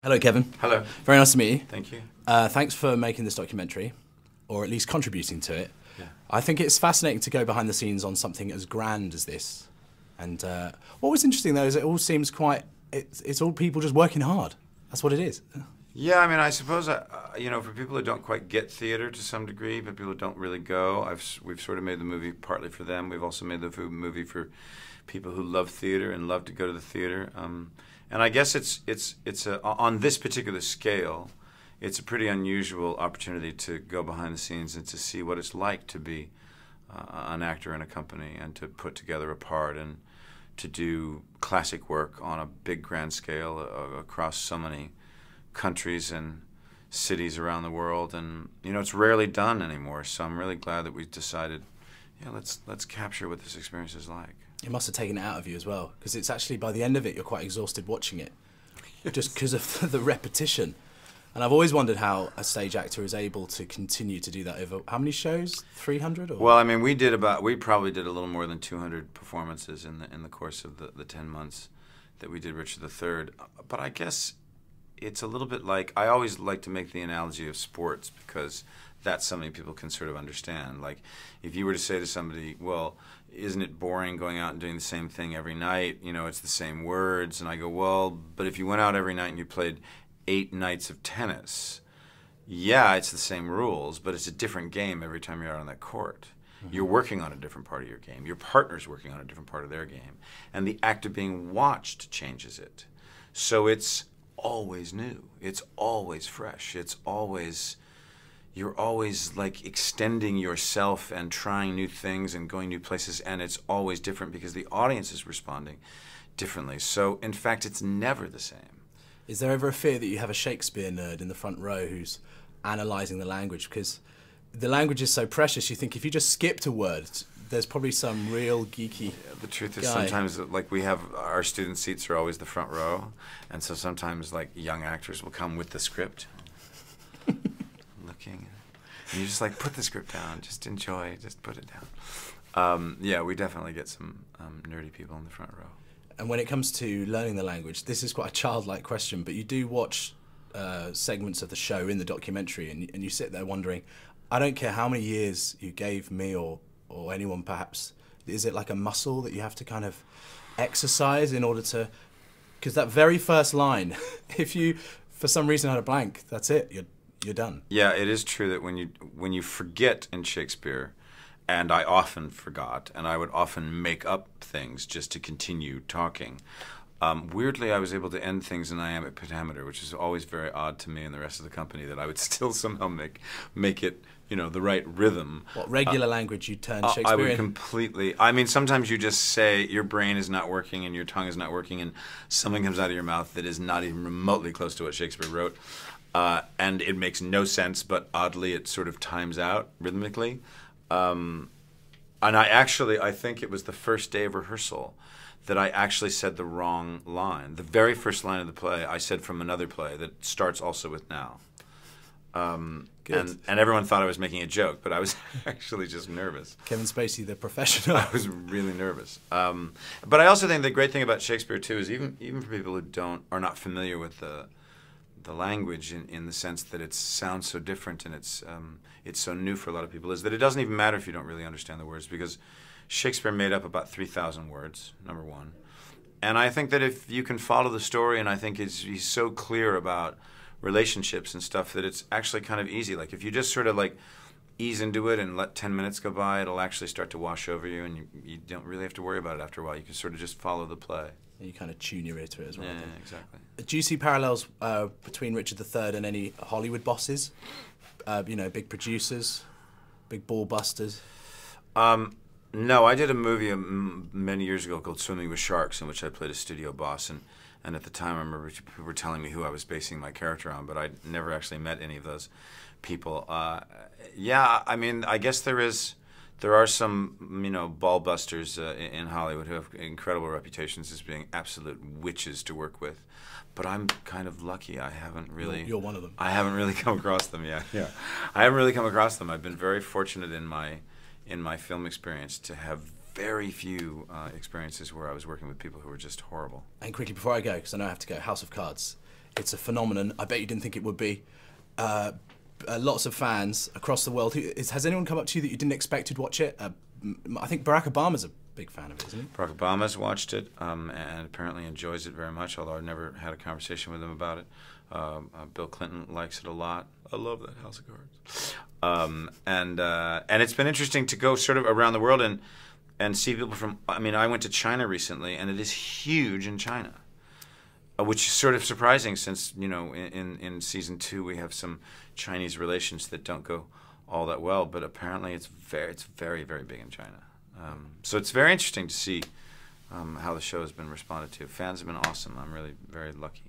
Hello, Kevin. Hello. Very nice to meet you. Thank you. Thanks for making this documentary, or at least contributing to it. Yeah. I think it's fascinating to go behind the scenes on something as grand as this. And what was interesting, though, is it all seems quite... It's all people just working hard. That's what it is. Yeah, I mean, I suppose, you know, for people who don't quite get theater to some degree, but people who don't really go, we've sort of made the movie partly for them. We've also made the movie for people who love theater and love to go to the theater. And I guess on this particular scale, it's a pretty unusual opportunity to go behind the scenes and to see what it's like to be an actor in a company and to put together a part and to do classic work on a big grand scale across so many countries and cities around the world. And you know, it's rarely done anymore, so I'm really glad that we decided, yeah, let's capture what this experience is like. It must have taken it out of you as well, because it's actually, by the end of it, you're quite exhausted watching it, yes, just because of the repetition. And I've always wondered how a stage actor is able to continue to do that over, how many shows? 300? Or? Well, I mean, we probably did a little more than 200 performances in the course of the 10 months that we did Richard III. But I guess it's a little bit like, I always like to make the analogy of sports, because that's something people can sort of understand. Like, if you were to say to somebody, well, isn't it boring going out and doing the same thing every night? You know, it's the same words. And I go, well, but if you went out every night and you played 8 nights of tennis, yeah, it's the same rules, but it's a different game every time you're out on that court. Mm-hmm. You're working on a different part of your game. Your partner's working on a different part of their game. And the actor being watched changes it. So it's always new. It's always fresh. It's always... You're always like extending yourself and trying new things and going new places, and it's always different because the audience is responding differently. So, in fact, it's never the same. Is there ever a fear that you have a Shakespeare nerd in the front row who's analysing the language? Because the language is so precious, you think if you just skipped a word, there's probably some real geeky The truth is guy. Sometimes, like, we have, our student seats are always the front row, and so sometimes, like, young actors will come with the script. Looking, and you just like, put the script down, just enjoy, just put it down. Yeah, we definitely get some nerdy people in the front row. And when it comes to learning the language, this is quite a childlike question, but you do watch segments of the show in the documentary, and you sit there wondering, I don't care how many years you gave me or anyone perhaps, is it like a muscle that you have to kind of exercise in order to, because that very first line, if you for some reason had a blank, that's it, you're done. Yeah, it is true that when you forget in Shakespeare, and I often forgot, and I would often make up things just to continue talking. Weirdly, I was able to end things in iambic pentameter, which is always very odd to me and the rest of the company, that I would still somehow make it, you know, the right rhythm. What regular language you turn Shakespearean? I would completely. I mean, sometimes you just say your brain is not working and your tongue is not working, and something comes out of your mouth that is not even remotely close to what Shakespeare wrote. And it makes no sense, but oddly it sort of times out rhythmically. And I think it was the first day of rehearsal that I actually said the wrong line. The very first line of the play I said from another play that starts also with now. Good. And everyone thought I was making a joke, but I was actually just nervous. Kevin Spacey, the professional. I was really nervous. But I also think the great thing about Shakespeare too is even for people who are not familiar with the language in the sense that it sounds so different and it's so new for a lot of people, is that it doesn't even matter if you don't really understand the words, because Shakespeare made up about 3,000 words, number one. And I think that if you can follow the story, and I think he's so clear about relationships and stuff, that it's actually kind of easy. Like, if you just sort of like ease into it and let 10 minutes go by, it'll actually start to wash over you, and you don't really have to worry about it after a while. You can sort of just follow the play. And you kind of tune your ear to it as well. Yeah, exactly. Do you see parallels between Richard III and any Hollywood bosses? You know, big producers, big ball busters? No, I did a movie many years ago called Swimming with Sharks, in which I played a studio boss, and at the time I remember people were telling me who I was basing my character on, but I'd never actually met any of those people. Yeah, I mean, I guess there are some, you know, ball busters in Hollywood who have incredible reputations as being absolute witches to work with. But I'm kind of lucky. I haven't really... You're one of them. I haven't really come across them yet. Yeah, I haven't really come across them. I've been very fortunate in my film experience to have very few experiences where I was working with people who were just horrible. And quickly before I go, because I know I have to go, House of Cards. It's a phenomenon. I bet you didn't think it would be. Lots of fans across the world. Has anyone come up to you that you didn't expect to watch it? I think Barack Obama's a big fan of it, isn't he? Barack Obama's watched it and apparently enjoys it very much, although I've never had a conversation with him about it. Bill Clinton likes it a lot. I love that House of Cards. And it's been interesting to go sort of around the world and see people from, I mean, I went to China recently, and it is huge in China, which is sort of surprising since, you know, in season 2 we have some Chinese relations that don't go all that well, but apparently it's very, very big in China. So it's very interesting to see how the show has been responded to. Fans have been awesome. I'm really very lucky.